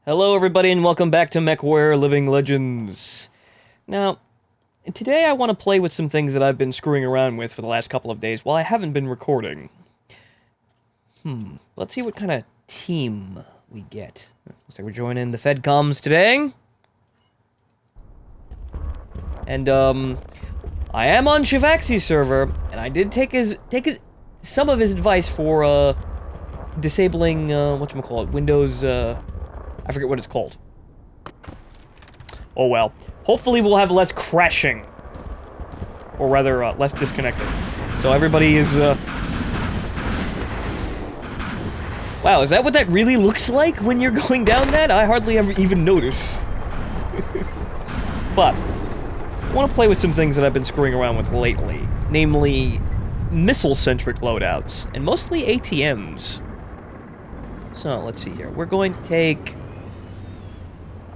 Hello everybody and welcome back to MechWarrior Living Legends. Now, today I want to play with some things that I've been screwing around with for the last couple of days while I haven't been recording. Let's see what kind of team we get. Looks like we're joining the FedComs today. And, I am on Shivaxi's server, and I did take some of his advice for, disabling, whatchamacallit, Windows, I forget what it's called. Oh well. Hopefully we'll have less crashing. Or rather, less disconnecting. So everybody is, Wow, is that what that really looks like when you're going down that? I hardly ever even notice. But, I want to play with some things that I've been screwing around with lately. Namely, missile-centric loadouts. And mostly ATMs. So, let's see here. We're going to take...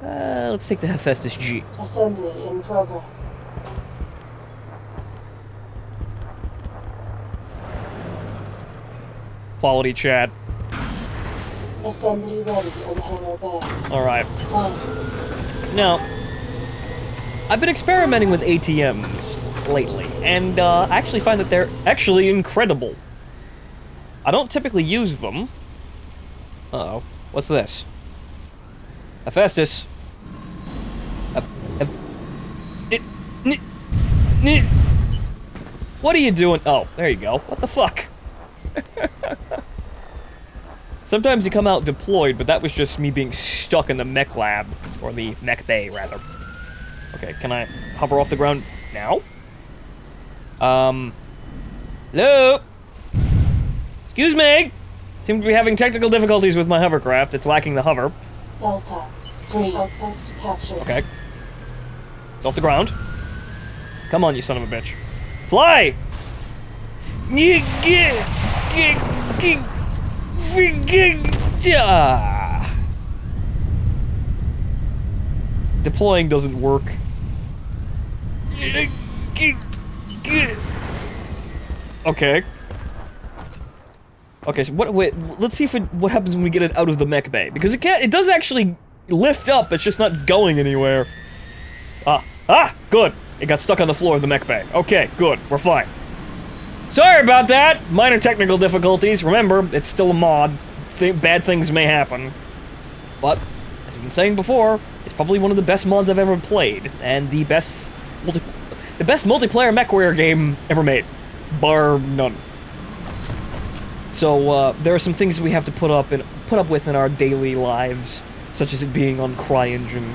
let's take the Hephaestus G. Assembly in progress. Quality chat. Assembly ready in hangar bay. Alright. Now, I've been experimenting with ATMs lately, and I actually find that they're actually incredible. I don't typically use them. Uh-oh. What's this? Hephaestus. What are you doing? Oh, there you go. What the fuck? Sometimes you come out deployed, but that was just me being stuck in the mech lab. Or the mech bay, rather. Okay, can I hover off the ground now? Hello? Excuse me? Seem to be having technical difficulties with my hovercraft. It's lacking the hover. Delta 3 outpost captured. Okay. It's off the ground. Come on, you son of a bitch. Fly! Deploying doesn't work. Okay. Okay, so wait, let's see what happens when we get it out of the mech bay. Because it does actually lift up, it's just not going anywhere. Good. It got stuck on the floor of the mech bay. Okay, good. We're fine. Sorry about that! Minor technical difficulties. Remember, it's still a mod. Bad things may happen. But, as I've been saying before, it's probably one of the best mods I've ever played. And the best multiplayer MechWarrior game ever made. Bar none. So, there are some things we have to put up with in our daily lives, such as it being on CryEngine.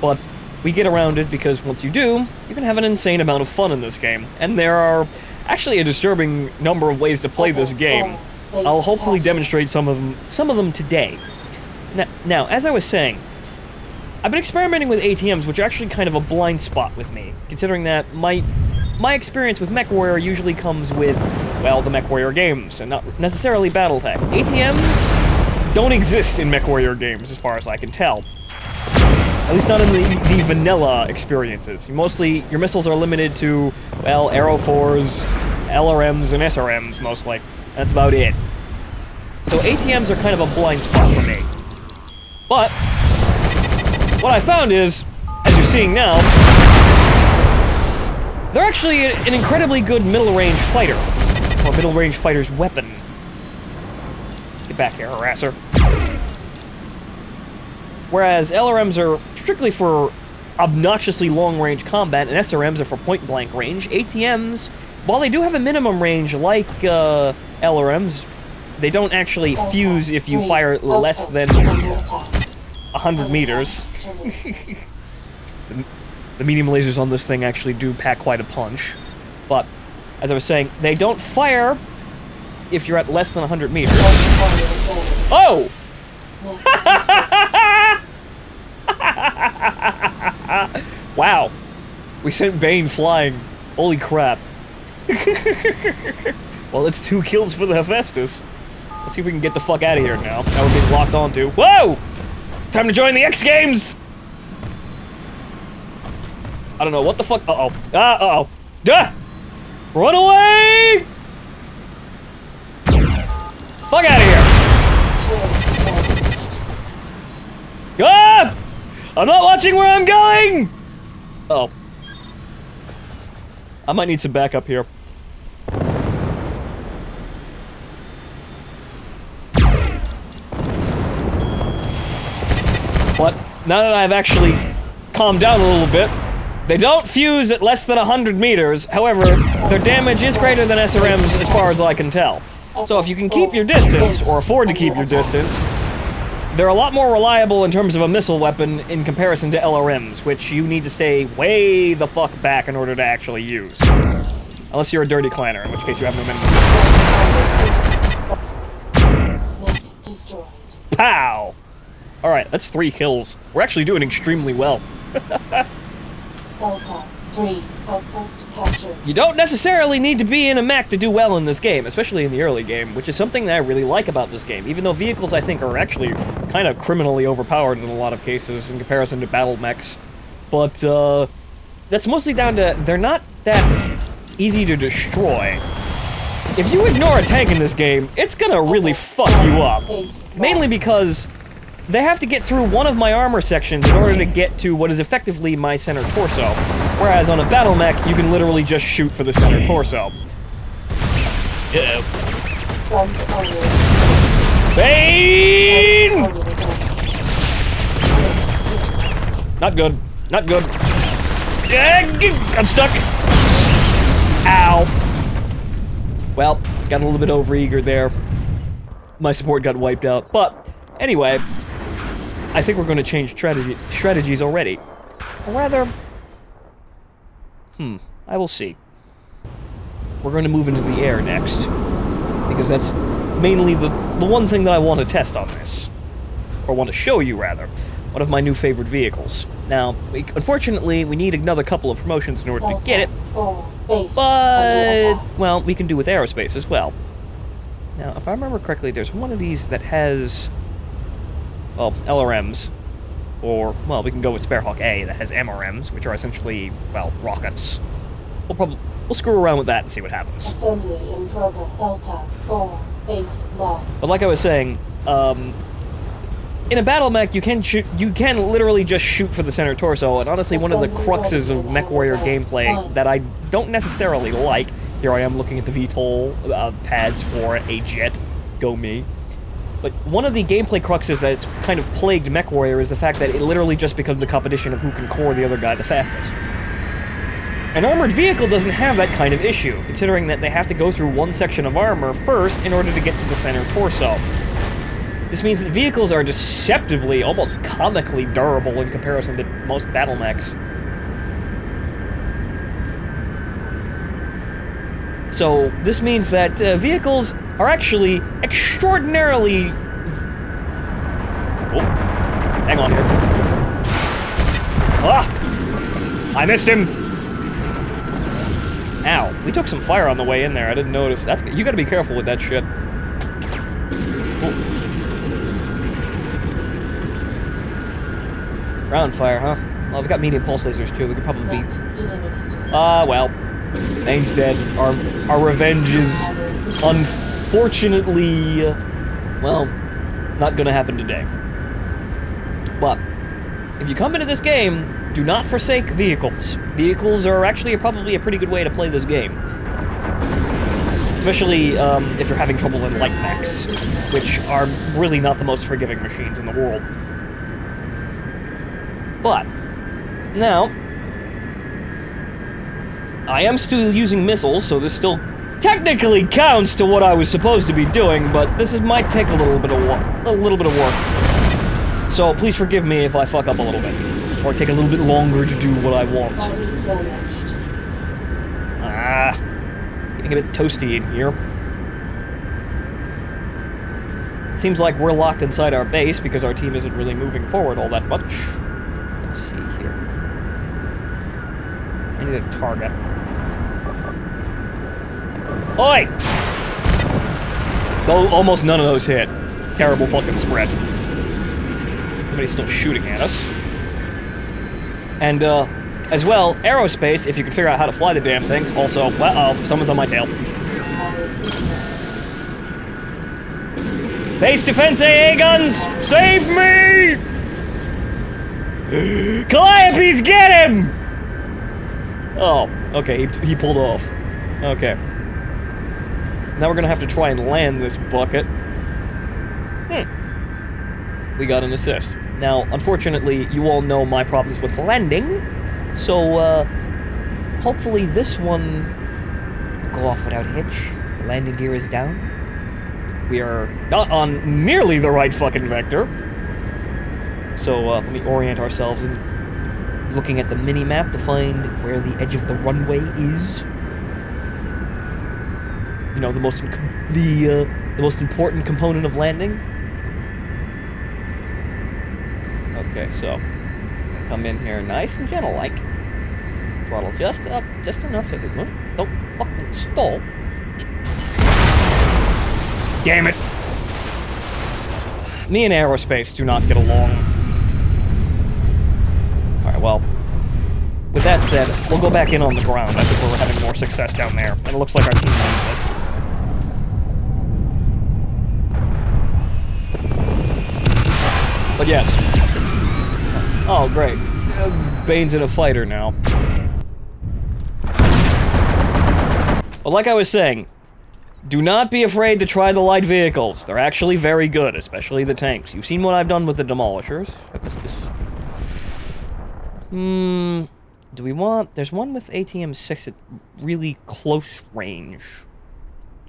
But we get around it because once you do, you can have an insane amount of fun in this game. And there are actually a disturbing number of ways to play this game. I'll hopefully demonstrate some of them today. Now, as I was saying, I've been experimenting with ATMs, which are actually kind of a blind spot with me, considering that my experience with MechWarrior usually comes with, well, the MechWarrior games, and not necessarily Battletech. ATMs don't exist in MechWarrior games, as far as I can tell. At least not in the vanilla experiences. Your missiles are limited to, well, Aero 4s, LRMs, and SRMs, mostly. That's about it. So ATMs are kind of a blind spot for me. But, what I found is, as you're seeing now, they're actually an incredibly good middle-range fighter. Or middle-range fighter's weapon. Get back here, harasser. Whereas LRMs are strictly for obnoxiously long-range combat, and SRMs are for point-blank range, ATMs, while they do have a minimum range like LRMs, they don't actually fuse if you fire less than 100 meters. The medium lasers on this thing actually do pack quite a punch. But, as I was saying, they don't fire if you're at less than 100 meters. Oh! Wow. We sent Bane flying. Holy crap. Well, it's 2 kills for the Hephaestus. Let's see if we can get the fuck out of here now. Now we're being locked onto. Whoa! Time to join the X Games! I don't know, what the fuck? Uh-oh. Uh-oh. Duh! Run away! Fuck out of here! Go! I'm not watching where I'm going! Oh. I might need some backup here. But now that I've actually calmed down a little bit, they don't fuse at less than 100 meters. However, their damage is greater than SRM's as far as I can tell. So if you can keep your distance, or afford to keep your distance, they're a lot more reliable in terms of a missile weapon in comparison to LRMs, which you need to stay way the fuck back in order to actually use. Unless you're a dirty clanner, in which case you have no minimum. Destroyed. Pow! Alright, that's 3 kills. We're actually doing extremely well. Delta 3, outpost captured. You don't necessarily need to be in a mech to do well in this game, especially in the early game, which is something that I really like about this game, even though vehicles I think are actually kind of criminally overpowered in a lot of cases in comparison to Battlemechs. But, that's mostly down to they're not that easy to destroy. If you ignore a tank in this game, it's gonna really fuck you up. Mainly because they have to get through one of my armor sections in order to get to what is effectively my center torso. Whereas on a Battlemech, you can literally just shoot for the center torso. Bane! Not good. Not good. I'm stuck! Ow. Well, got a little bit overeager there. My support got wiped out. But, anyway, I think we're going to change strategies already. Or rather... I will see. We're going to move into the air next. Because that's mainly the one thing that I want to test on this. Or want to show you, rather. One of my new favorite vehicles. Now, unfortunately, we need another couple of promotions in order to get it. But, well, we can do with Aerospace as well. Now, if I remember correctly, there's one of these that has... well, LRMs. Or, well, we can go with Sparehawk A that has MRMs, which are essentially, well, rockets. We'll screw around with that and see what happens. Assembly in progress. Delta 4, base lost. But like I was saying, in a Battlemech, you can literally just shoot for the center torso, and honestly, one of the cruxes of MechWarrior gameplay that I don't necessarily like, here I am looking at the VTOL pads for a jet, go me, but one of the gameplay cruxes that's kind of plagued MechWarrior is the fact that it literally just becomes the competition of who can core the other guy the fastest. An armored vehicle doesn't have that kind of issue, considering that they have to go through one section of armor first in order to get to the center torso. This means that vehicles are deceptively, almost comically durable in comparison to most Battlemechs. So, this means that vehicles are actually extraordinarily... Oh, hang on here. Ah! I missed him! Ow, we took some fire on the way in there, I didn't notice. You gotta be careful with that shit. Ooh. Ground fire, huh? Well, we've got medium pulse lasers too. We could probably beat. Well, Bane's dead. Our revenge is unfortunately, well, not gonna happen today. But if you come into this game, do not forsake vehicles. Vehicles are actually probably a pretty good way to play this game. Especially if you're having trouble in light mechs, which are really not the most forgiving machines in the world. But, now, I am still using missiles, so this still technically counts to what I was supposed to be doing, but this might take a little bit of work. So please forgive me if I fuck up a little bit, or take a little bit longer to do what I want. Getting a bit toasty in here. Seems like we're locked inside our base because our team isn't really moving forward all that much. Let's see here. I need a target. Oi! Oh, almost none of those hit. Terrible fucking spread. Somebody's still shooting at us. And, as well, Aerospace, if you can figure out how to fly the damn things, also, uh-oh, someone's on my tail. Base defense AA guns! Save me! Calliope's, get him! Oh, okay, he pulled off. Okay. Now we're gonna have to try and land this bucket. We got an assist. Now, unfortunately, you all know my problems with landing, so, hopefully this one will go off without hitch. The landing gear is down. We are not on nearly the right fucking vector. So, let me orient ourselves in looking at the mini-map to find where the edge of the runway is. You know, the most important component of landing. Okay, so come in here nice and gentle-like. Throttle just up, just enough so that don't fucking stall. Damn it! Me and Aerospace do not get along. Alright, well, with that said, we'll go back in on the ground. I think we're having more success down there, and it looks like our team wins it. But yes. Oh, great. Bane's in a fighter now. Well, like I was saying, do not be afraid to try the light vehicles. They're actually very good, especially the tanks. You've seen what I've done with the demolishers. Do we want... There's one with ATM-6 at really close range.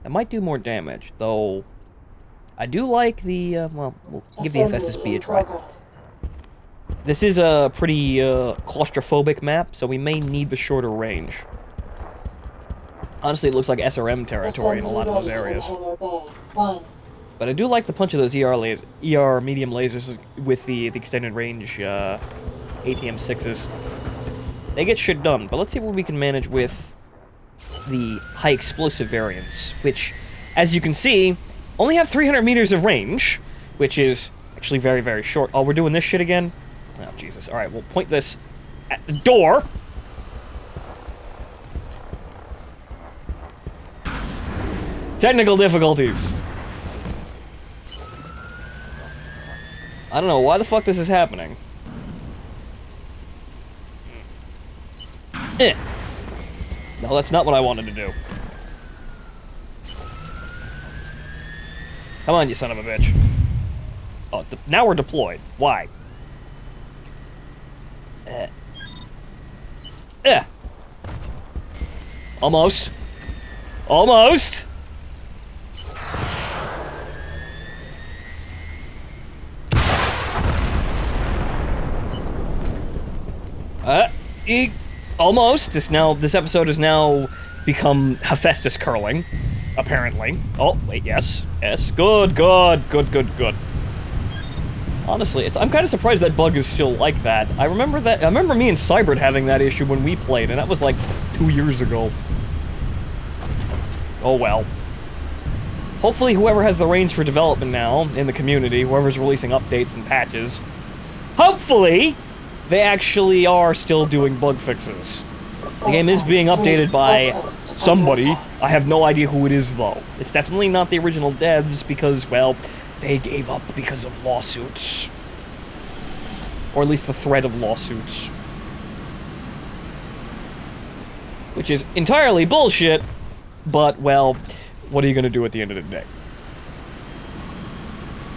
That might do more damage, though... I do like the, well, we'll give the FSSB a try. This is a pretty, claustrophobic map, so we may need the shorter range. Honestly, it looks like SRM territory in a lot of those areas. But I do like the punch of those ER medium lasers with the extended range, ATM-6s. They get shit done, but let's see what we can manage with the high explosive variants, which, as you can see, only have 300 meters of range, which is actually very, very short. Oh, we're doing this shit again? Oh, Jesus. Alright, we'll point this at the door. Technical difficulties. I don't know why the fuck this is happening. No, that's not what I wanted to do. Come on, you son of a bitch. Oh, now we're deployed. Why? Almost. Almost! Almost. This episode has now become Hephaestus curling. Apparently. Oh, wait, yes. Yes. Good, good, good, good, good. Honestly, I'm kind of surprised that bug is still like that. I remember me and Cybert having that issue when we played, and that was like 2 years ago. Oh well. Hopefully whoever has the reins for development now, in the community, whoever's releasing updates and patches, hopefully they actually are still doing bug fixes. The game is being updated by somebody. I have no idea who it is, though. It's definitely not the original devs, because, well, they gave up because of lawsuits. Or at least the threat of lawsuits. Which is entirely bullshit, but, well, what are you gonna do at the end of the day?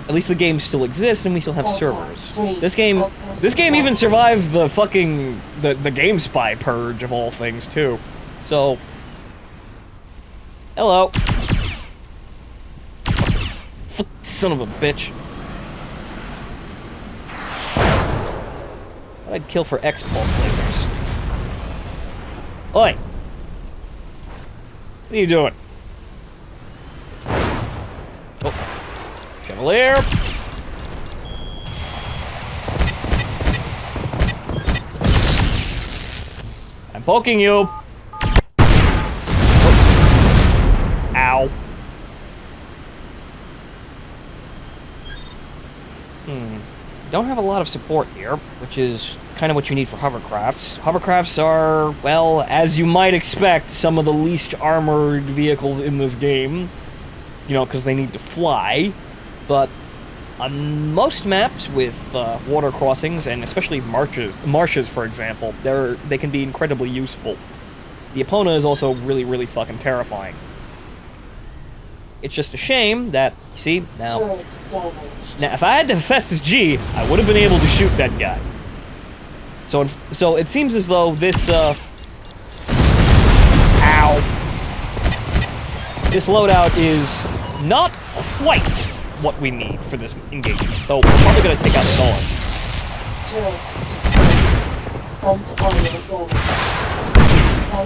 At least the game still exists, and we still have servers. This game even survived the fucking, the GameSpy purge of all things, too. So, hello. Son of a bitch. I'd kill for X-pulse lasers. Oi! What are you doing? Oh. Cavalier! I'm poking you! Oh. Ow. Don't have a lot of support here, which is kind of what you need for hovercrafts. Hovercrafts are, well, as you might expect, some of the least armored vehicles in this game. You know, because they need to fly. But On most maps with water crossings, and especially marshes, for example, they can be incredibly useful. The Epona is also really, really fucking terrifying. It's just a shame that, see, now if I had the fastest G, I would have been able to shoot that guy. So it seems as though this, this loadout is not quite what we need for this engagement. Though we're probably going to take out the Dawn.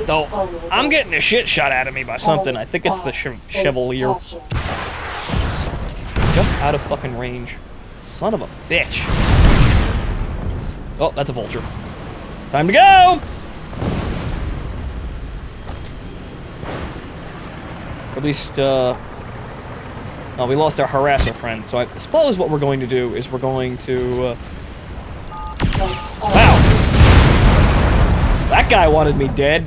Though I'm getting a shit shot out of me by something. I think it's the Chevalier. Just out of fucking range. Son of a bitch. Oh, that's a vulture. Time to go! At least, oh, we lost our harasser friend, so I suppose what we're going to do is we're going to, wow! That guy wanted me dead.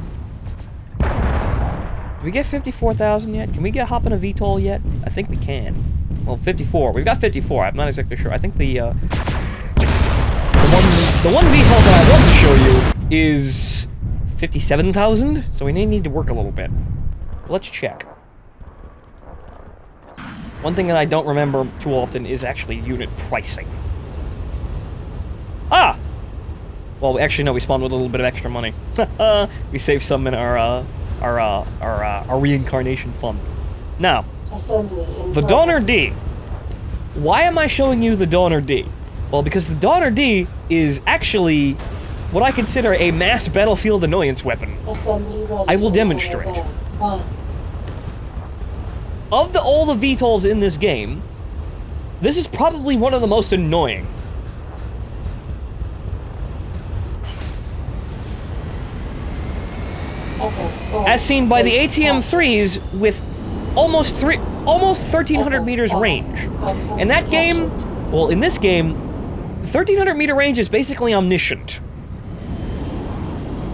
Did we get 54,000 yet? Can we get hop in a VTOL yet? I think we can. Well, 54. We've got 54. I'm not exactly sure. I think the one VTOL that I wanted to show you is 57,000, so we may need to work a little bit. Let's check. One thing that I don't remember too often is actually unit pricing. Ah! Well, actually, no, we spawned with a little bit of extra money. We saved some in our reincarnation fund. Now, the Donner D. Why am I showing you the Donner D? Well, because the Donner D is actually what I consider a mass battlefield annoyance weapon. I will demonstrate. Of all the VTOLs in this game, this is probably one of the most annoying. As seen by the ATM-3s with almost 1,300 meters range. In that game, well, in this game, 1,300 meter range is basically omniscient.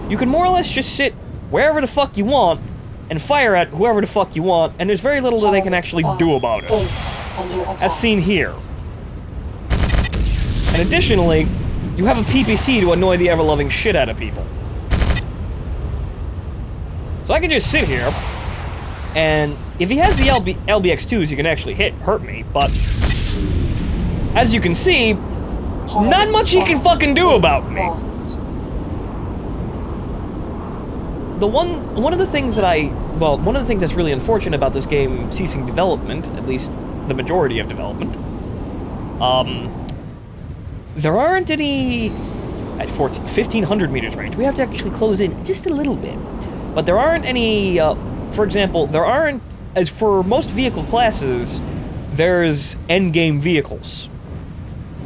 You can more or less just sit wherever the fuck you want and fire at whoever the fuck you want, and there's very little that they can actually do about it. As seen here. And additionally, you have a PPC to annoy the ever-loving shit out of people. So I can just sit here, and if he has the LBX-2s, he can actually hurt me, but as you can see, not much he can fucking do about me. One of the things that's really unfortunate about this game ceasing development, at least the majority of development, there aren't any at 1,500 meters range. We have to actually close in just a little bit. But there aren't any, for example, as for most vehicle classes, there's endgame vehicles.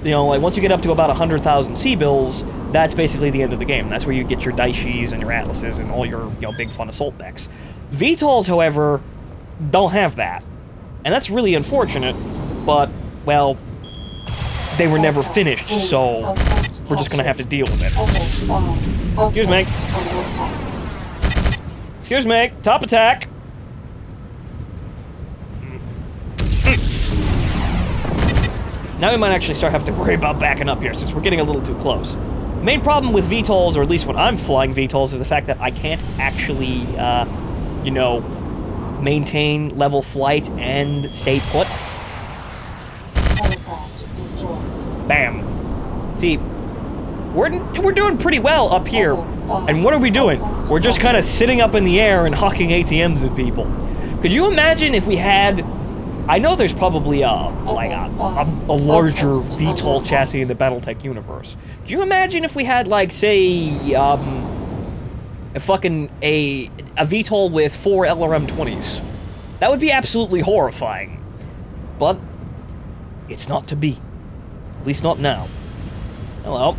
You know, like once you get up to about 100,000 C-bills, that's basically the end of the game. That's where you get your Daishis and your Atlases and all your, big fun assault mechs. VTOLs, however, don't have that. And that's really unfortunate, but, well, they were never finished, so we're just gonna have to deal with it. Excuse me. Excuse me, top attack! Now we might actually start having to worry about backing up here, since we're getting a little too close. The main problem with VTOLs, or at least when I'm flying VTOLs, is the fact that I can't actually, maintain level flight and stay put. Bam. See, we're doing pretty well up here. And what are we doing? We're just kind of sitting up in the air and hucking ATMs at people. Could you imagine if we had... I know there's probably a larger VTOL chassis in the Battletech universe. Could you imagine if we had, like, say, a VTOL with 4 LRM-20s? That would be absolutely horrifying. But it's not to be. At least not now. Hello.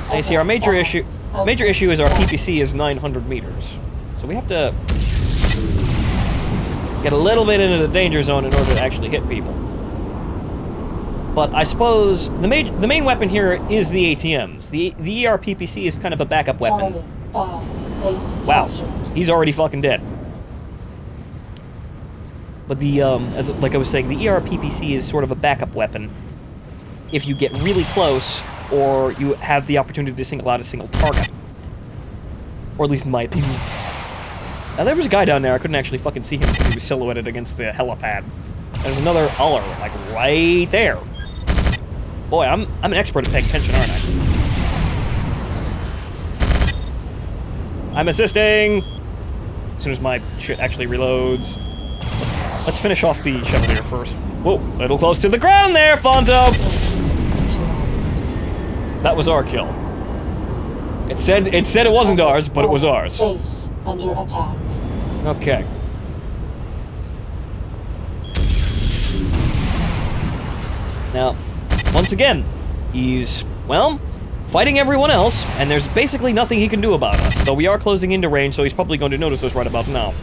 Hey, see, our major issue is our PPC is 900 meters. So we have to get a little bit into the danger zone in order to actually hit people. But I suppose the main weapon here is the ATMs. The ER PPC is kind of a backup weapon. Wow, he's already fucking dead. But the, like I was saying, the ERPPC is sort of a backup weapon if you get really close, or you have the opportunity to single out a single target. Or at least in my opinion. Now, there was a guy down there, I couldn't actually fucking see him because he was silhouetted against the helipad. There's another Uller, like, right there. Boy, I'm an expert at paying attention, aren't I? I'm assisting! As soon as my shit actually reloads. Let's finish off the Chevalier first. Whoa, a little close to the ground there, Fonto! That was our kill. It said it wasn't ours, but it was ours. Base under attack. Okay. Now, once again, he's, well, fighting everyone else, and there's basically nothing he can do about us. Though we are closing into range, so he's probably going to notice us right about now.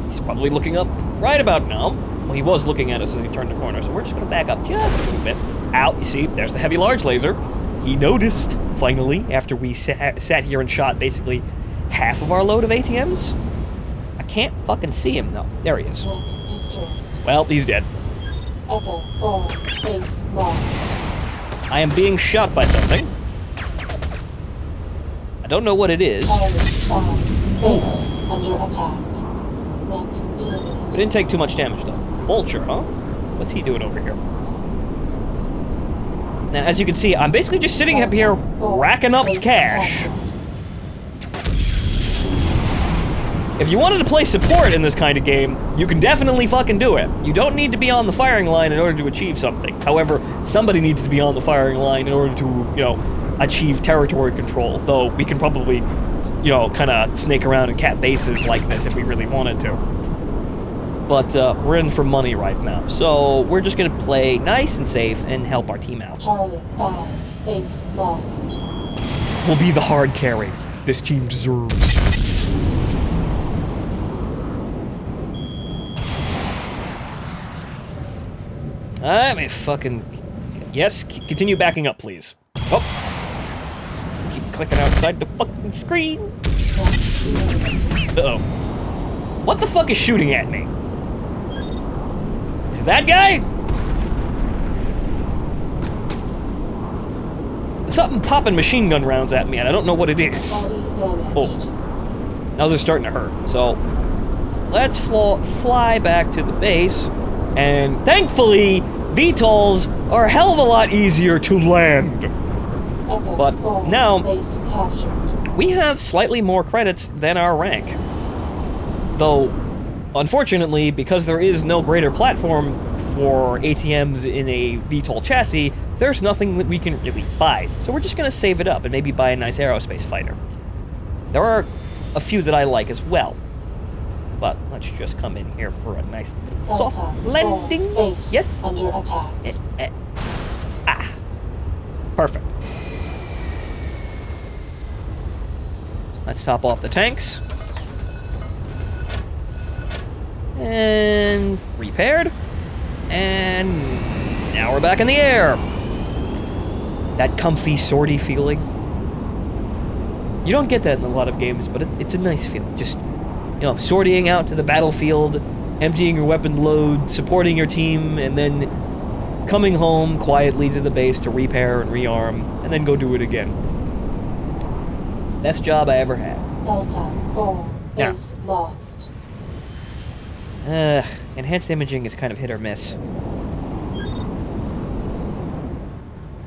He's probably looking up right about now. Well, he was looking at us as he turned the corner, so we're just going to back up just a little bit. Out, you see, there's the heavy large laser. He noticed, finally, after we sat here and shot basically half of our load of ATMs. I can't fucking see him, though. There he is. Well, he's dead. Echo 4, base lost. I am being shot by something. I don't know what it is. Charlie 5, base under attack. Mech eliminated. It didn't take too much damage, though. Vulture, huh? What's he doing over here? Now, as you can see, I'm basically just sitting up here racking up cash. If you wanted to play support in this kind of game, you can definitely fucking do it. You don't need to be on the firing line in order to achieve something. However, somebody needs to be on the firing line in order to, you know, achieve territory control. Though we can probably, you know, kind of snake around and cap bases like this if we really wanted to. But we're in for money right now, so we're just gonna play nice and safe and help our team out. Charlie 5, base lost. We'll be the hard carry this team deserves. I mean, fucking... Yes, continue backing up, please. Oh! Keep clicking outside the fucking screen! Uh-oh. What the fuck is shooting at me? Is it that guy? There's something popping machine gun rounds at me, and I don't know what it is. Oh. Now they're starting to hurt, so... Let's fly back to the base. And thankfully, VTOLs are a hell of a lot easier to land. But now, we have slightly more credits than our rank. Though, unfortunately, because there is no greater platform for ATMs in a VTOL chassis, there's nothing that we can really buy. So we're just going to save it up and maybe buy a nice aerospace fighter. There are a few that I like as well. But let's just come in here for a nice soft landing. Yes. Under attack. Perfect. Let's top off the tanks. And repaired. And now we're back in the air. That comfy sortie feeling. You don't get that in a lot of games, but it's a nice feeling. Just, you know, sortying out to the battlefield, emptying your weapon load, supporting your team, and then coming home quietly to the base to repair and rearm, and then go do it again. Best job I ever had. Delta 4, base lost. Enhanced imaging is kind of hit or miss.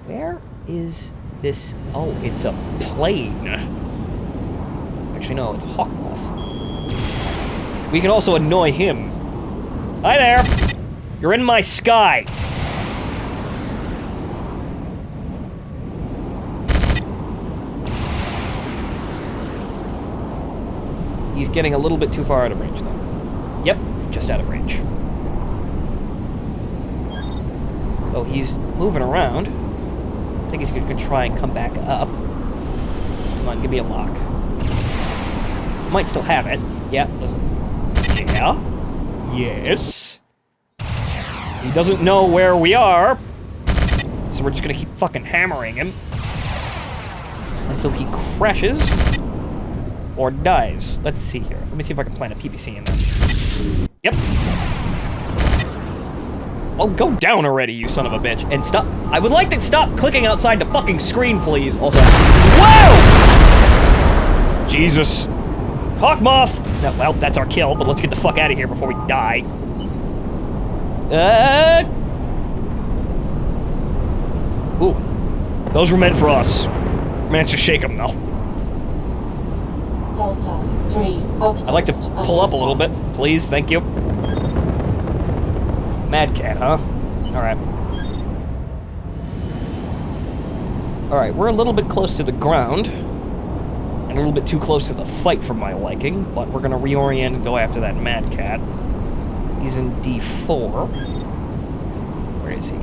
Where is this? Oh, it's a plane. Actually, no, it's a Hawk Moth. We can also annoy him. Hi there! You're in my sky! He's getting a little bit too far out of range, though. Yep, just out of range. So he's moving around. I think he's going to try and come back up. Come on, give me a lock. Might still have it. Yeah, doesn't. Yeah. Yes. He doesn't know where we are. So we're just going to keep fucking hammering him. Until he crashes. or dies. Let's see here. Let me see if I can plant a PPC in there. Yep. Oh, go down already, you son of a bitch. And stop. I would like to stop clicking outside the fucking screen, please. Also, whoa! Jesus. Hawk Moth! Well, that's our kill, but let's get the fuck out of here before we die. Ooh. Those were meant for us. Managed to shake them, though. Delta 3, I'd like to pull up a little bit, please. Thank you. Mad Cat, huh? Alright. Alright, we're a little bit close to the ground. And a little bit too close to the fight for my liking, but we're gonna reorient and go after that Mad Cat. He's in D4. Where is he?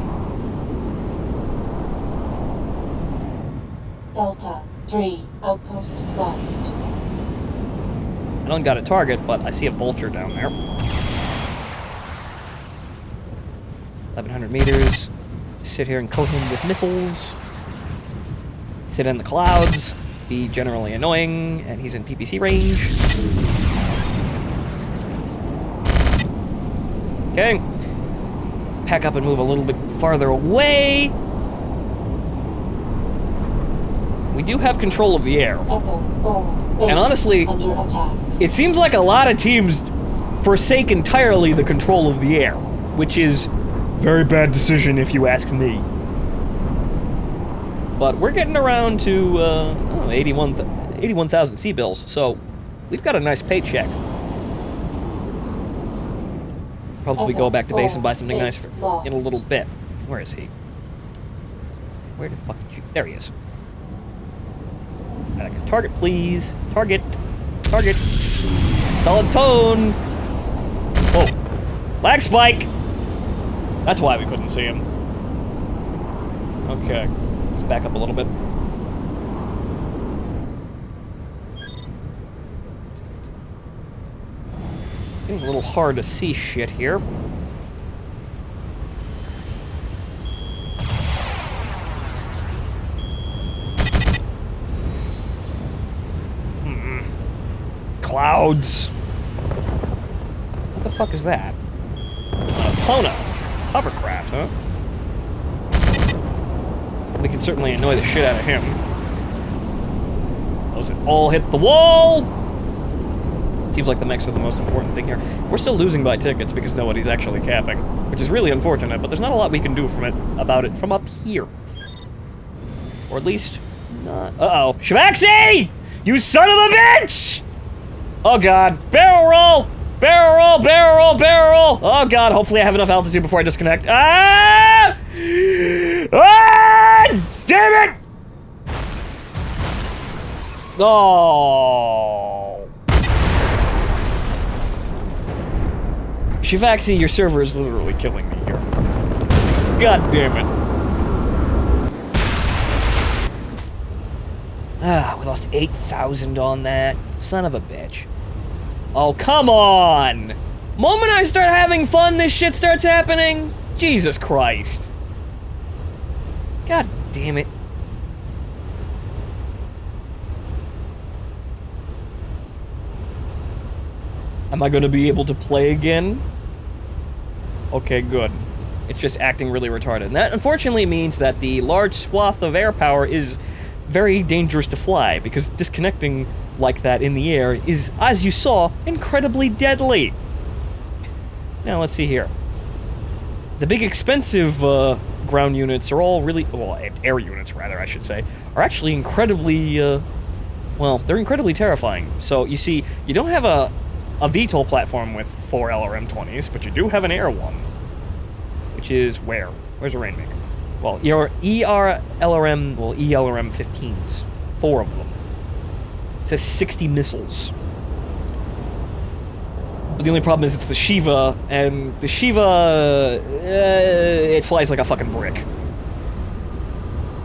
Delta 3, outpost lost. I don't got a target, but I see a vulture down there. 1,100 meters. Sit here and coat him with missiles. Sit in the clouds. Be generally annoying, and he's in PPC range. Okay. Pack up and move a little bit farther away. We do have control of the air. Echo 4, And honestly, under attack. it seems like a lot of teams forsake entirely the control of the air, which is a very bad decision if you ask me. But we're getting around to 81,000 C-bills, so we've got a nice paycheck. Probably go back to base and buy something nice in a little bit. Where is he? Where the fuck did you... There he is. I like a target, please. Target. Target. Solid tone. Whoa. Lag spike! That's why we couldn't see him. Okay. Let's back up a little bit. Getting a little hard to see shit here. Clouds. What the fuck is that? Kona. Hovercraft, huh? We can certainly annoy the shit out of him. Those all hit the wall! Seems like the mechs are the most important thing here. We're still losing by tickets because nobody's actually capping, which is really unfortunate, but there's not a lot we can do about it from up here. Or at least, not... Uh-oh. Shavaxi! You son of a bitch! Oh god. Barrel roll! Barrel roll! Barrel roll! Barrel roll! Oh god, hopefully I have enough altitude before I disconnect. Ah! Ah! Damn it! Oh. Shivaxi, your server is literally killing me here. God damn it. Ah, we lost 8,000 on that. Son of a bitch. Oh, come on! Moment I start having fun, this shit starts happening? Jesus Christ. God damn it. Am I gonna be able to play again? Okay, good. It's just acting really retarded. And that unfortunately means that the large swath of air power is very dangerous to fly, because disconnecting like that in the air is, as you saw, incredibly deadly. Now, let's see here. The big expensive ground units are all really, well, air units rather, I should say, are actually incredibly, well, they're incredibly terrifying. So, you see, you don't have a VTOL platform with 4 LRM-20s, but you do have an air one. Which is where? Where's a Rainmaker? Well, your ELRM-15s. 4 of them. It says 60 missiles. But the only problem is it's the Shiva, and the Shiva, it flies like a fucking brick.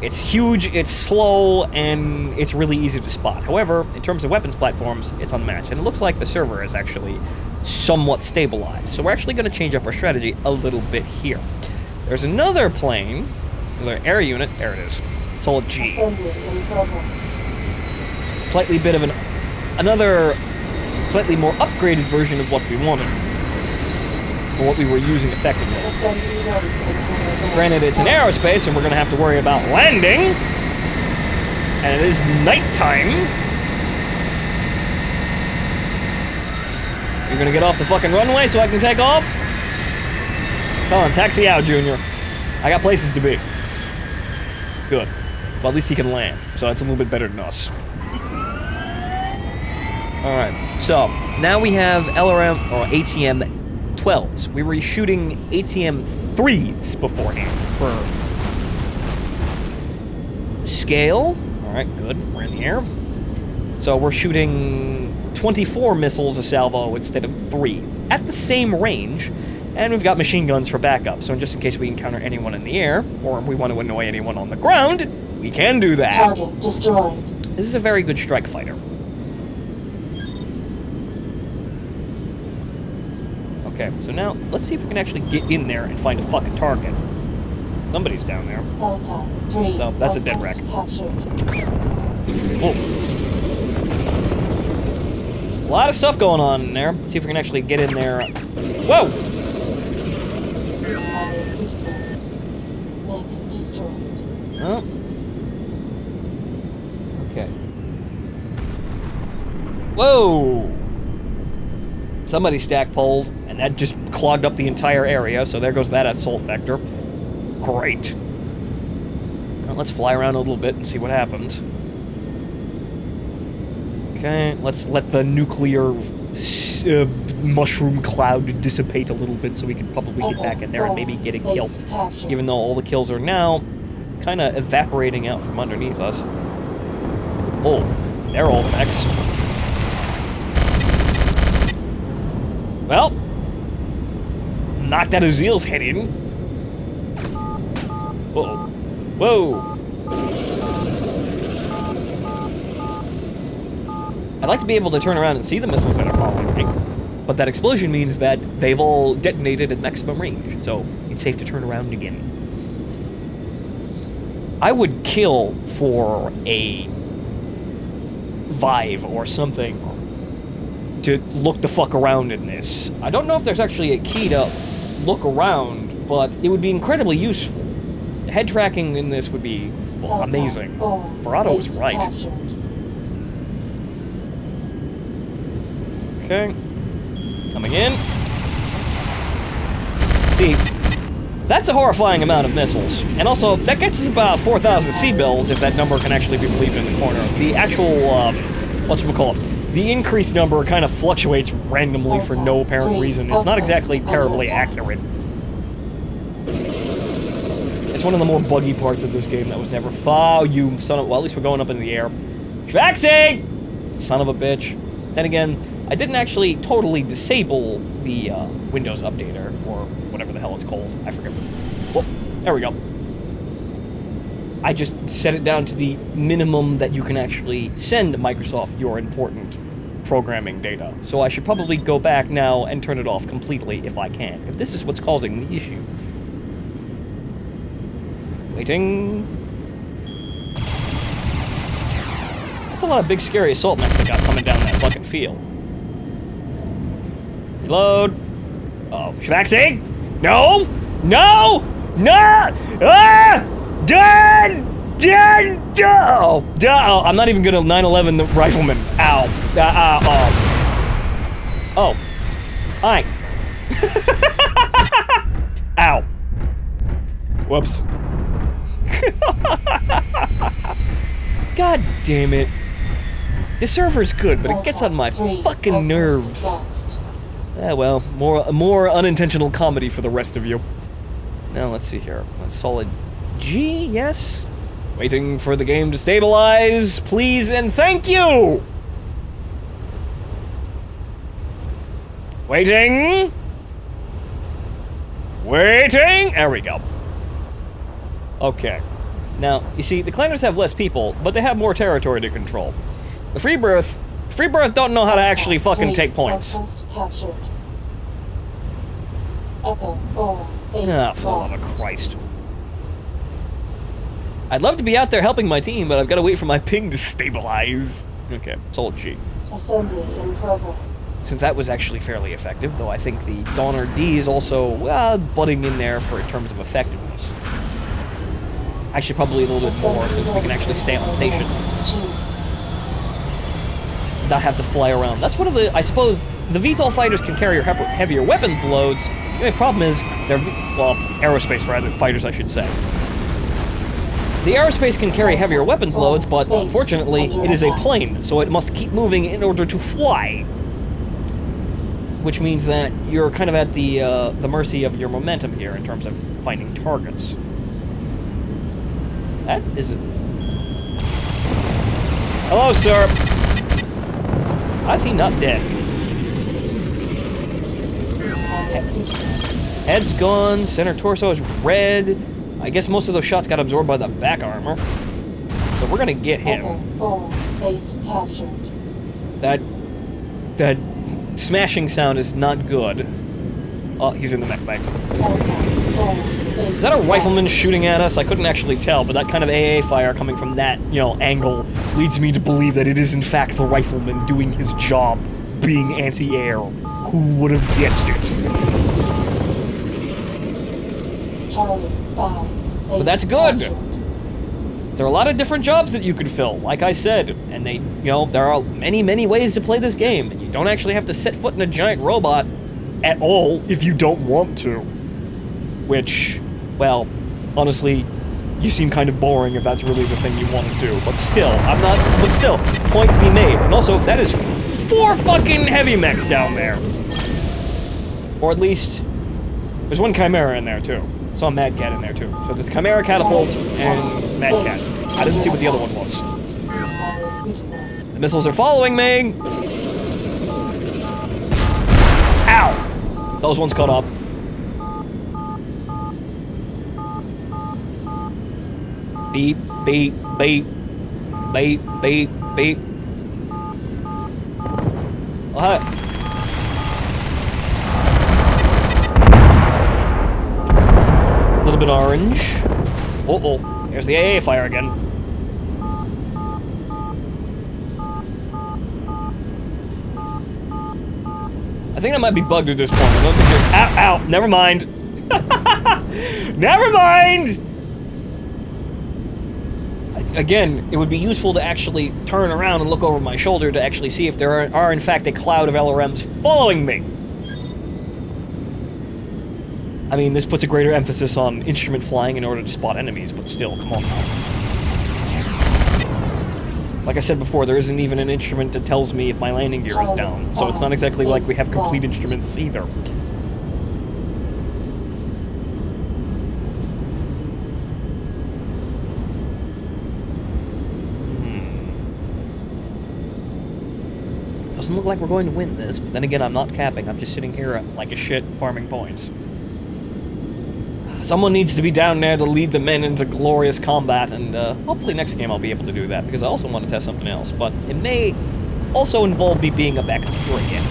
It's huge, it's slow, and it's really easy to spot. However, in terms of weapons platforms, it's unmatched. And it looks like the server is actually somewhat stabilized. So we're actually going to change up our strategy a little bit here. There's another plane, another air unit. There it is. Solid G. Assembly in progress. Slightly bit of an another slightly more upgraded version of what we wanted. Or what we were using effectively. Assembly ready for the Granted, it's an aerospace, and we're gonna have to worry about landing. And it is nighttime. You're gonna get off the fucking runway so I can take off? Come on, taxi out, Junior. I got places to be. Good. Well, at least he can land, so that's a little bit better than us. Alright, so, now we have LRM, or ATM 12s. We were shooting ATM 3s beforehand for scale. Alright, good. We're in the air. So we're shooting 24 missiles a salvo instead of 3 at the same range. And we've got machine guns for backup, so just in case we encounter anyone in the air, or we want to annoy anyone on the ground, we can do that. target destroyed. This is a very good strike fighter. Okay, so now, let's see if we can actually get in there and find a fucking target. Somebody's down there. Delta 3. No, that's a dead wreck. Captured. Whoa. A lot of stuff going on in there. Let's see if we can actually get in there. Whoa! Entirely critical. Mech destroyed. Oh. Okay. Whoa! Somebody stacked poles, and that just clogged up the entire area, so there goes that assault vector. Great. Well, let's fly around a little bit and see what happens. Okay, let's let the nuclear mushroom cloud dissipate a little bit so we can probably get back in there and maybe get a kill. Even though all the kills are now kind of evaporating out from underneath us. Oh, they're all mechs. Well, knocked out Uziel's head in. Uh-oh. Whoa! I'd like to be able to turn around and see the missiles that are following me, but that explosion means that they've all detonated at maximum range, so it's safe to turn around again. I would kill for a Vive or something to look the fuck around in this. I don't know if there's actually a key to look around, but it would be incredibly useful. Head tracking in this would be, well, amazing. Verado was right. Captured. Okay. Coming in. See, that's a horrifying amount of missiles. And also, that gets us about 4,000 C-bills, if that number can actually be believed in the corner. The actual, whatchamacallit, the increased number kind of fluctuates randomly for no apparent reason. It's not exactly terribly accurate. It's one of the more buggy parts of this game that was never... Oh, you son of... Well, at least we're going up in the air. Vaccine! Son of a bitch. Then again, I didn't actually totally disable the Windows Updater, or whatever the hell it's called. I forget. Well, there we go. I just set it down to the minimum that you can actually send Microsoft your important programming data. So I should probably go back now and turn it off completely if I can. If this is what's causing the issue. Waiting. That's a lot of big scary assault mechs that got coming down that fucking field. Reload. Oh, Shvaxing! No! No! No! Ah! Done! Done! Oh, oh, I'm not even good at 9/11 the rifleman. Ow. Oh. Oh. Hi. Ow. Whoops. God damn it. The server's good, but it gets on my fucking nerves. Ah, well, more unintentional comedy for the rest of you. Now, let's see here. A solid G, yes. Waiting for the game to stabilize, please and thank you! Waiting! Waiting! There we go. Okay. Now, you see, the climbers have less people, but they have more territory to control. The Freebirth don't know how to actually fucking take points. Captured. Echo 4. Ah, for the love of Christ. I'd love to be out there helping my team, but I've got to wait for my ping to stabilize. Okay, solid G. Assembly in progress. Since that was actually fairly effective, though I think the Donner D is also, butting in there for in terms of effectiveness. Actually, probably a little bit more, since we can actually stay on station. Not have to fly around. That's one of the, I suppose, the VTOL fighters can carry heavier weapons loads. The only problem is, they're, aerospace rather, fighters I should say. The aerospace can carry heavier weapons loads, but unfortunately, it is a plane, so it must keep moving in order to fly. Which means that you're kind of at the mercy of your momentum here in terms of finding targets. That is it. Hello, sir. How is he not dead? Head's gone, center torso is red. I guess most of those shots got absorbed by the back armor. But we're gonna get him. Base captured. That smashing sound is not good. Oh, he's in the mech bag. Is that a rifleman shooting at us? I couldn't actually tell, but that kind of AA fire coming from that, angle leads me to believe that it is in fact the rifleman doing his job, being anti-air. Who would have guessed it? Charlie 5. But that's good. There are a lot of different jobs that you could fill, like I said, and they, there are many, many ways to play this game, and you don't actually have to set foot in a giant robot at all if you don't want to. Which, well, honestly, you seem kind of boring if that's really the thing you want to do, but still, point be made. And also, that is 4 fucking heavy mechs down there. Or at least, there's 1 Chimera in there, too. Saw a Mad Cat in there, too. So there's Chimera, Catapult, and Mad Cat. I didn't see what the other one was. The missiles are following me! Ow! Those ones caught up. Beep, beep, beep. Beep, beep, beep. Oh, hi. A little bit orange. Uh-oh. There's the AA fire again. I think that might be bugged at this point. I don't think there's... Ow, ow, never mind. Never mind! Again, it would be useful to actually turn around and look over my shoulder to actually see if there are in fact a cloud of LRMs following me. I mean, this puts a greater emphasis on instrument flying in order to spot enemies, but still, come on now. Like I said before, there isn't even an instrument that tells me if my landing gear is down, so it's not exactly like we have complete instruments either. Doesn't look like we're going to win this, but then again, I'm not capping. I'm just sitting here like a shit farming points. Someone needs to be down there to lead the men into glorious combat, and hopefully next game I'll be able to do that, because I also want to test something else, but it may also involve me being a backup hero again.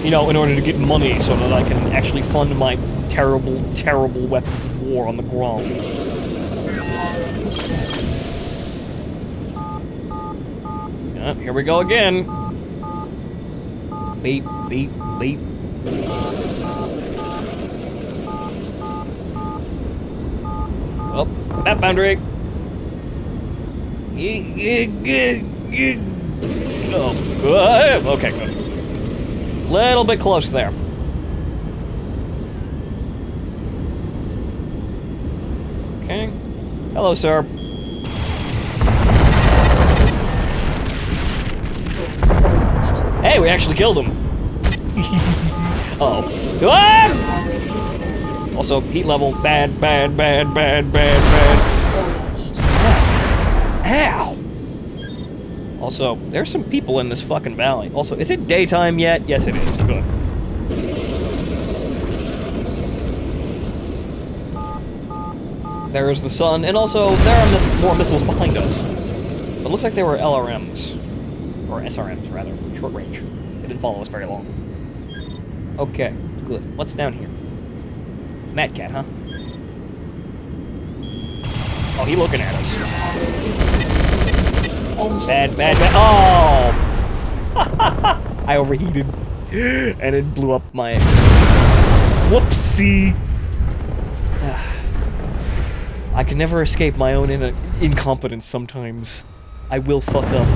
In order to get money so that I can actually fund my terrible, terrible weapons of war on the ground. Here we go again. Beep, beep, beep. Oh, that boundary. Oh, okay, good. Little bit close there. Okay. Hello, sir. Hey, we actually killed him. Uh-oh. Ah! Also, heat level, bad, bad, bad, bad, bad, bad. Ow! Also, there's some people in this fucking valley. Also, is it daytime yet? Yes, it is. Good. There is the sun, and also, there are more missiles behind us. It looks like they were LRMs. Or SRMs, rather. Short range. They didn't follow us very long. Okay, good. What's down here? Mad Cat, huh? Oh, he looking at us. Bad, bad, bad. Oh! I overheated. And it blew up my... Whoopsie! I can never escape my own incompetence sometimes. I will fuck up.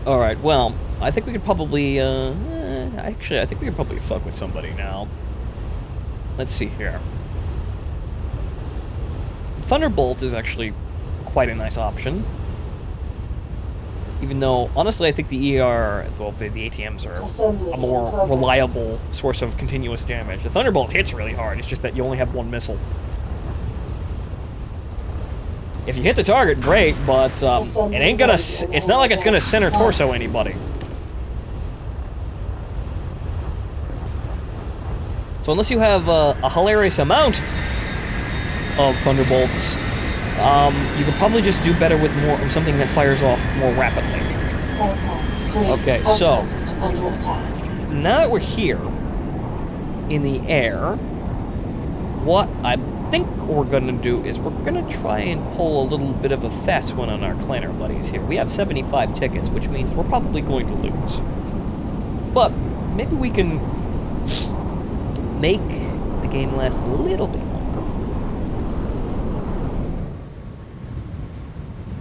Alright, well, I think we could probably, actually, I think we could probably fuck with somebody now. Let's see here. Thunderbolt is actually quite a nice option. Even though, honestly, I think the ER, well, the ATMs are a more reliable source of continuous damage. The Thunderbolt hits really hard, it's just that you only have one missile. If you hit the target, great, but it ain't gonna, it's not like it's gonna center torso anybody. So unless you have a hilarious amount of Thunderbolts, you could probably just do better with more of something that fires off more rapidly. Okay, so now that we're here in the air, what I think we're gonna do is we're gonna try and pull a little bit of a fast one on our clanner buddies here. We have 75 tickets, which means we're probably going to lose. But maybe we can make the game last a little bit longer.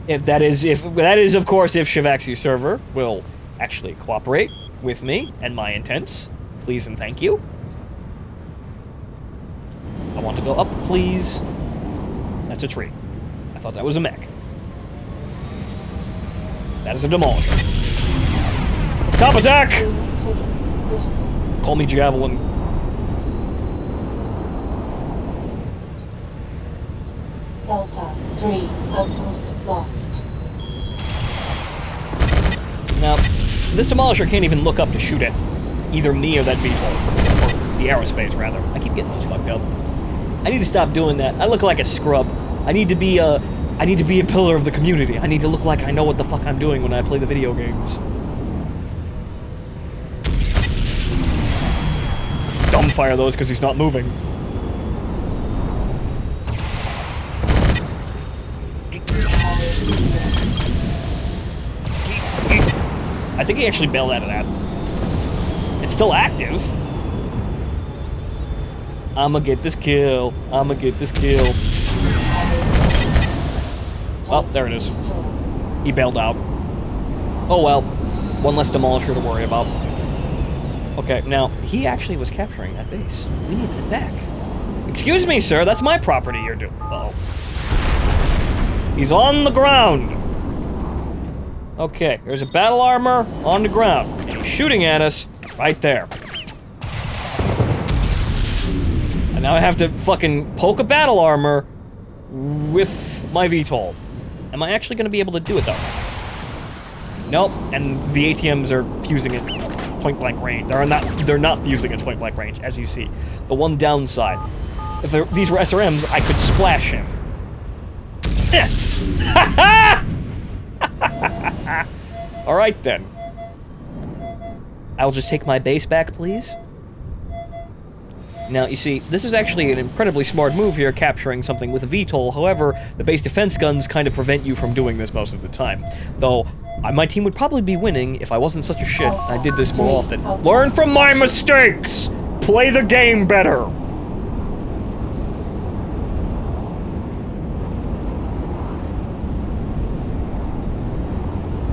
If that is, of course, if Shivaxi's server will actually cooperate with me and my intents. Please and thank you. I want to go up, please. That's a tree. I thought that was a mech. That is a demolisher. Top attack! Call me Javelin. Delta 3 outpost lost. Now, this demolisher can't even look up to shoot at either me or that VTOL. Or the Aerospace, rather. I keep getting those fucked up. I need to stop doing that. I look like a scrub. I need to be a pillar of the community. I need to look like I know what the fuck I'm doing when I play the video games. Dumbfire those because he's not moving. I think he actually bailed out of that. It's still active. I'ma get this kill. I'ma get this kill. Oh, there it is. He bailed out. Oh well. One less demolisher to worry about. Okay, now, he actually was capturing that base. We need it back. Excuse me, sir, that's my property you're doing. Uh-oh. He's on the ground. Okay, there's a battle armor on the ground. And he's shooting at us right there. And now I have to fucking poke a battle armor with my VTOL. Am I actually gonna be able to do it though? Nope, and the ATMs are fusing at point blank range. They're not fusing at point blank range, as you see. The one downside. If these were SRMs, I could splash him. Alright then. I'll just take my base back, please. Now, you see, this is actually an incredibly smart move here, capturing something with a VTOL. However, the base defense guns kind of prevent you from doing this most of the time. Though, my team would probably be winning if I wasn't such a shit and I did this more often. Learn from my mistakes! Play the game better!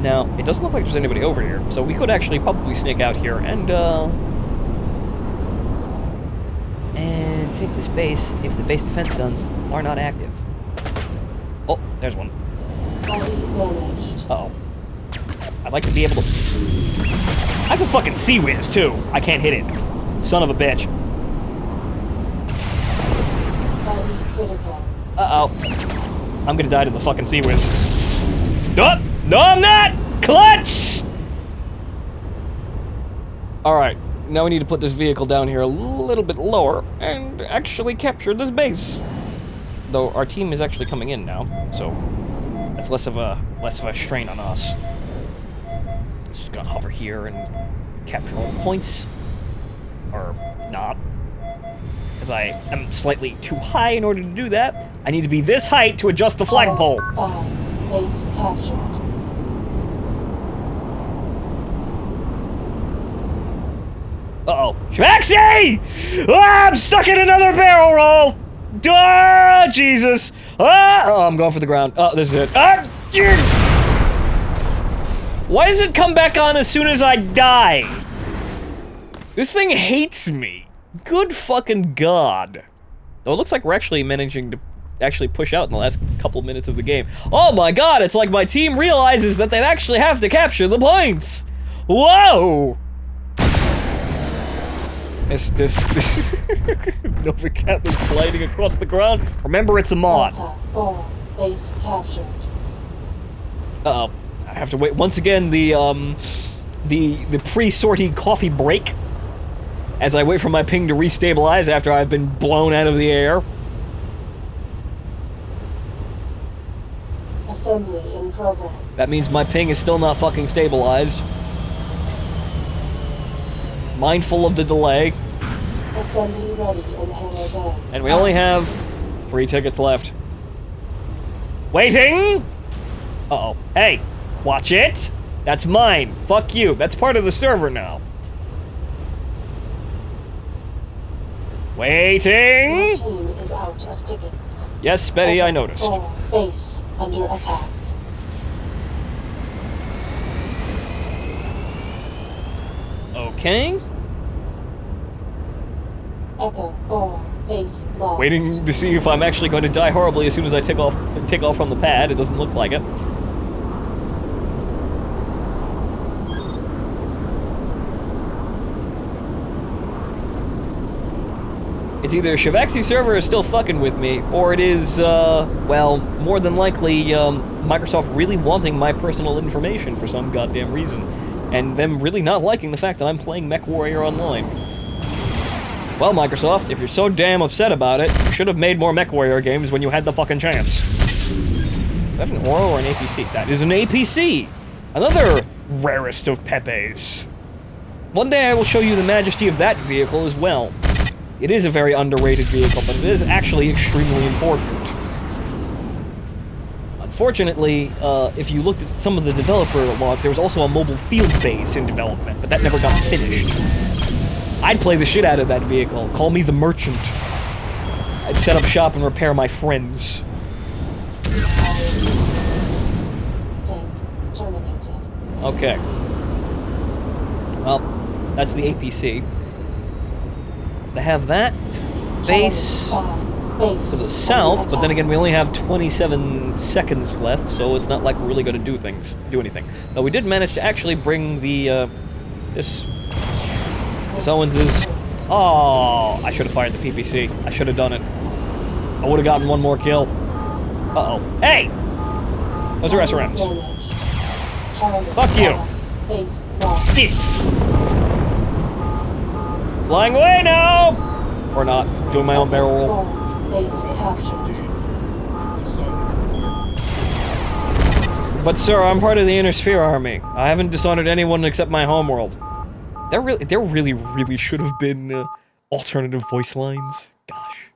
Now, it doesn't look like there's anybody over here, so we could actually probably sneak out here and take this base if the base defense guns are not active. Oh, there's one. Uh-oh. I'd like to be able to... That's a fucking Sea-Wiz, too. I can't hit it. Son of a bitch. Uh-oh. I'm gonna die to the fucking Sea-Wiz. Oh, no, I'm not! Clutch! Alright. Now we need to put this vehicle down here a little bit lower and actually capture this base. Though our team is actually coming in now, so that's less of a strain on us. Just gonna hover here and capture all the points, or not, because I am slightly too high in order to do that. I need to be this height to adjust the flagpole. 5. Base captured. Uh-oh. Shmaxy! Ah, I'm stuck in another barrel roll! Ah, Jesus! Ah! Oh, I'm going for the ground. Oh, this is it. Ah! Why does it come back on as soon as I die? This thing hates me. Good fucking god. Though it looks like we're actually managing to actually push out in the last couple minutes of the game. Oh my god, it's like my team realizes that they actually have to capture the points! Whoa! This Novacap is sliding across the ground. Remember, it's a mod. Delta 4. Base captured. Uh-oh. I have to wait. Once again, the pre-sortie coffee break. As I wait for my ping to restabilize after I've been blown out of the air. Assembly in progress. That means my ping is still not fucking stabilized. Mindful of the delay. Assembly ready in hangar bay. And we only have 3 tickets left. Waiting! Uh-oh. Hey, watch it! That's mine. Fuck you. That's part of the server now. Waiting! Your team is out of tickets. Yes, Betty, I noticed. 4. Base under attack. Okay. Echo 4. Base lost. Waiting to see if I'm actually going to die horribly as soon as I take off from the pad. It doesn't look like it. It's either Shavaxi's server is still fucking with me, or it is, well, more than likely, Microsoft really wanting my personal information for some goddamn reason. And them really not liking the fact that I'm playing MechWarrior Online. Well, Microsoft, if you're so damn upset about it, you should have made more MechWarrior games when you had the fucking chance. Is that an Oro or an APC? That is an APC! Another rarest of Pepes. One day I will show you the majesty of that vehicle as well. It is a very underrated vehicle, but it is actually extremely important. Unfortunately, if you looked at some of the developer logs, there was also a mobile field base in development, but that never got finished. I'd play the shit out of that vehicle. Call me the merchant. I'd set up shop and repair my friends. Tank terminated. Okay. Well, that's the APC. They have that base to the south, but then again, we only have 27 seconds left, so it's not like we're really going to do anything. Though we did manage to actually bring the, this Owens's... Oh, I should have fired the PPC. I should have done it. I would have gotten one more kill. Uh-oh. Hey! Those are SRMs. Fuck you! Flying away now! Or not. Doing my own barrel roll. Base captured. But sir, I'm part of the Inner Sphere Army. I haven't dishonored anyone except my homeworld. There really should have been alternative voice lines. Gosh.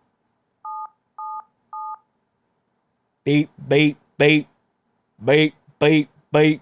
Beep, beep, beep. Beep, beep, beep.